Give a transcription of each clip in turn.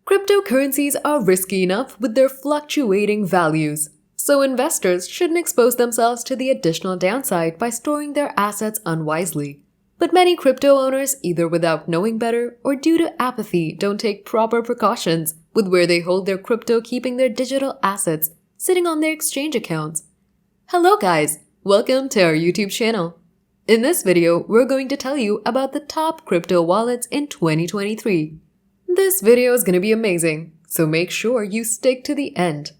Cryptocurrencies are risky enough with their fluctuating values, so investors shouldn't expose themselves to the additional downside by storing their assets unwisely. But many crypto owners, either without knowing better or due to apathy, don't take proper precautions with where they hold their crypto, keeping their digital assets sitting on their exchange accounts. Hello guys, welcome to our YouTube channel. In this video, we're going to tell you about the top crypto wallets in 2023. This video is going to be amazing, so make sure you stick to the end.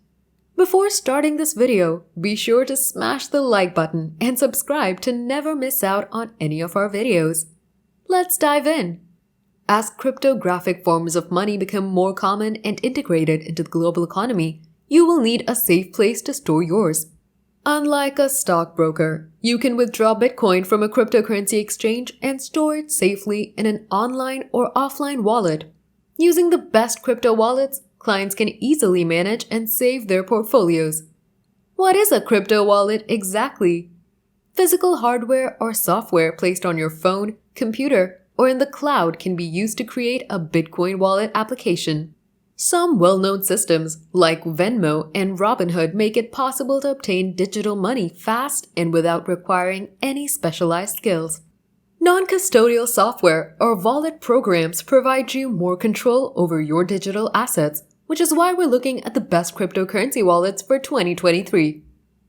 Before starting this video, be sure to smash the like button and subscribe to never miss out on any of our videos. Let's dive in. As cryptographic forms of money become more common and integrated into the global economy, you will need a safe place to store yours. Unlike a stockbroker, you can withdraw Bitcoin from a cryptocurrency exchange and store it safely in an online or offline wallet. Using the best crypto wallets, clients can easily manage and save their portfolios. What is a crypto wallet exactly? Physical hardware or software placed on your phone, computer, or in the cloud can be used to create a Bitcoin wallet application. Some well-known systems, like Venmo and Robinhood, make it possible to obtain digital money fast and without requiring any specialized skills. Non-custodial software or wallet programs provide you more control over your digital assets, which is why we're looking at the best cryptocurrency wallets for 2023.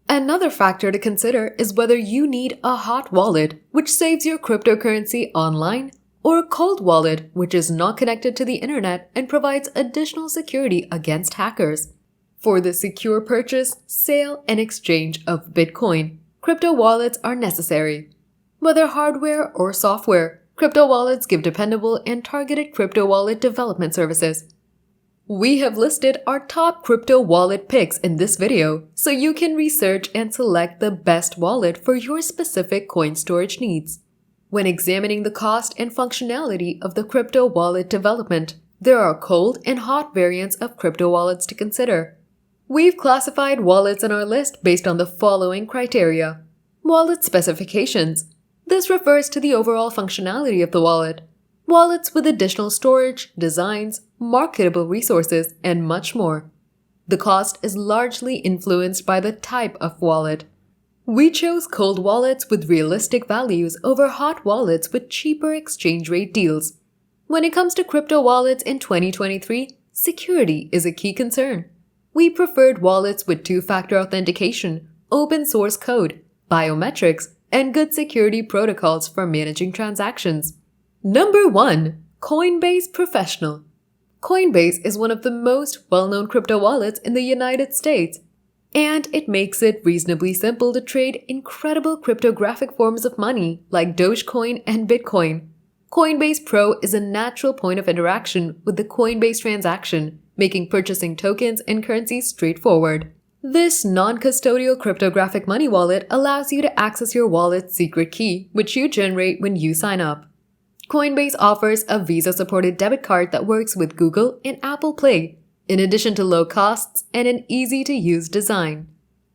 Another factor to consider is whether you need a hot wallet, which saves your cryptocurrency online, or a cold wallet, which is not connected to the internet and provides additional security against hackers. For the secure purchase, sale, and exchange of Bitcoin, crypto wallets are necessary. Whether hardware or software, crypto wallets give dependable and targeted crypto wallet development services. We have listed our top crypto wallet picks in this video, so you can research and select the best wallet for your specific coin storage needs. When examining the cost and functionality of the crypto wallet development, there are cold and hot variants of crypto wallets to consider. We've classified wallets in our list based on the following criteria. Wallet specifications. This refers to the overall functionality of the wallet. Wallets with additional storage, designs, marketable resources, and much more. The cost is largely influenced by the type of wallet. We chose cold wallets with realistic values over hot wallets with cheaper exchange rate deals. When it comes to crypto wallets in 2023, security is a key concern. We preferred wallets with two-factor authentication, open source code, biometrics, and good security protocols for managing transactions. Number 1. Coinbase Professional. Coinbase is one of the most well-known crypto wallets in the United States, and it makes it reasonably simple to trade incredible cryptographic forms of money like Dogecoin and Bitcoin. Coinbase Pro is a natural point of interaction with the Coinbase transaction, making purchasing tokens and currencies straightforward. This non-custodial cryptographic money wallet allows you to access your wallet's secret key, which you generate when you sign up. Coinbase offers a Visa-supported debit card that works with Google and Apple Pay, in addition to low costs and an easy-to-use design.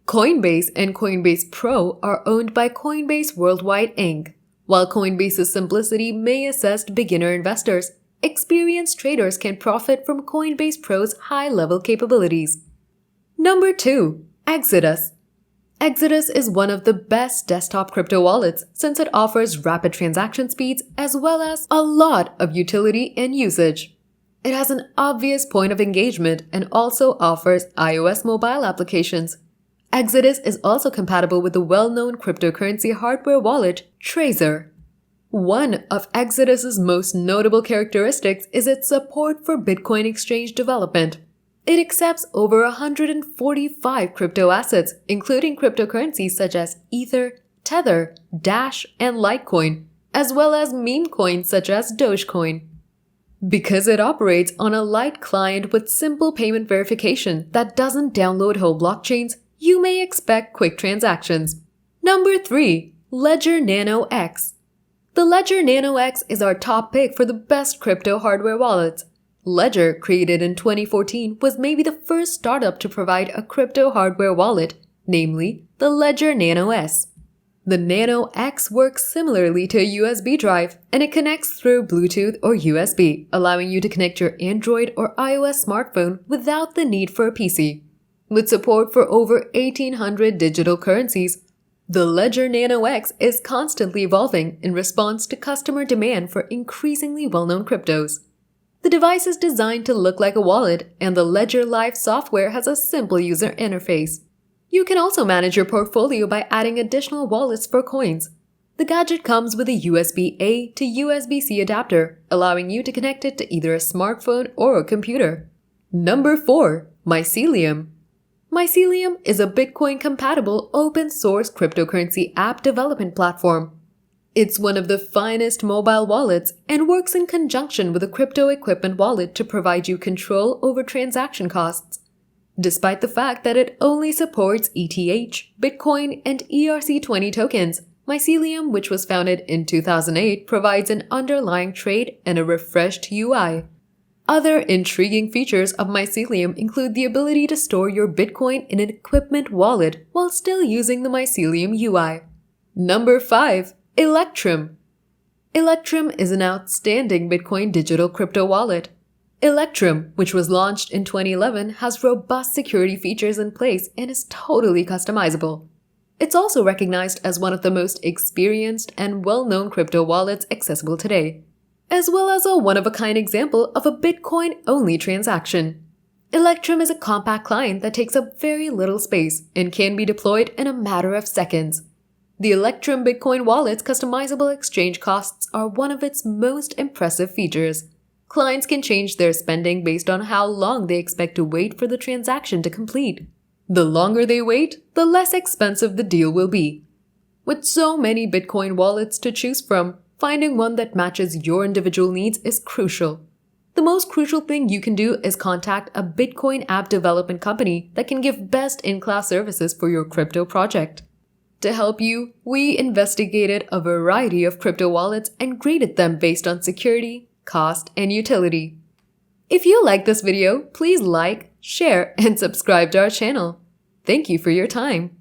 Coinbase and Coinbase Pro are owned by Coinbase Worldwide Inc. While Coinbase's simplicity may assist beginner investors, experienced traders can profit from Coinbase Pro's high-level capabilities. Number 2. Exodus. Exodus is one of the best desktop crypto wallets since it offers rapid transaction speeds as well as a lot of utility and usage. It has an obvious point of engagement and also offers iOS mobile applications. Exodus is also compatible with the well-known cryptocurrency hardware wallet, Trezor. One of Exodus's most notable characteristics is its support for Bitcoin exchange development. It accepts over 145 crypto assets, including cryptocurrencies such as Ether, Tether, Dash, and Litecoin, as well as meme coins such as Dogecoin. Because it operates on a light client with simple payment verification that doesn't download whole blockchains, you may expect quick transactions. Number 3. Ledger Nano X. The Ledger Nano X is our top pick for the best crypto hardware wallets. Ledger, created in 2014, was maybe the first startup to provide a crypto hardware wallet, namely the Ledger Nano S. The Nano X works similarly to a USB drive, and it connects through Bluetooth or USB, allowing you to connect your Android or iOS smartphone without the need for a PC. With support for over 1,800 digital currencies, the Ledger Nano X is constantly evolving in response to customer demand for increasingly well-known cryptos. The device is designed to look like a wallet, and the Ledger Live software has a simple user interface. You can also manage your portfolio by adding additional wallets for coins. The gadget comes with a USB-A to USB-C adapter, allowing you to connect it to either a smartphone or a computer. Number 4. Mycelium. Mycelium is a Bitcoin-compatible open-source cryptocurrency app development platform. It's one of the finest mobile wallets and works in conjunction with a crypto equipment wallet to provide you control over transaction costs. Despite the fact that it only supports ETH, Bitcoin, and ERC20 tokens, Mycelium, which was founded in 2008, provides an underlying trade and a refreshed UI. Other intriguing features of Mycelium include the ability to store your Bitcoin in an equipment wallet while still using the Mycelium UI. Number 5. Electrum. Electrum is an outstanding Bitcoin digital crypto wallet. Electrum, which was launched in 2011, has robust security features in place and is totally customizable. It's also recognized as one of the most experienced and well-known crypto wallets accessible today, as well as a one-of-a-kind example of a Bitcoin-only transaction. Electrum is a compact client that takes up very little space and can be deployed in a matter of seconds. The Electrum Bitcoin wallet's customizable exchange costs are one of its most impressive features. Clients can change their spending based on how long they expect to wait for the transaction to complete. The longer they wait, the less expensive the deal will be. With so many Bitcoin wallets to choose from, finding one that matches your individual needs is crucial. The most crucial thing you can do is contact a Bitcoin app development company that can give best-in-class services for your crypto project. To help you, we investigated a variety of crypto wallets and graded them based on security, cost, and utility. If you like this video, please like, share, and subscribe to our channel. Thank you for your time.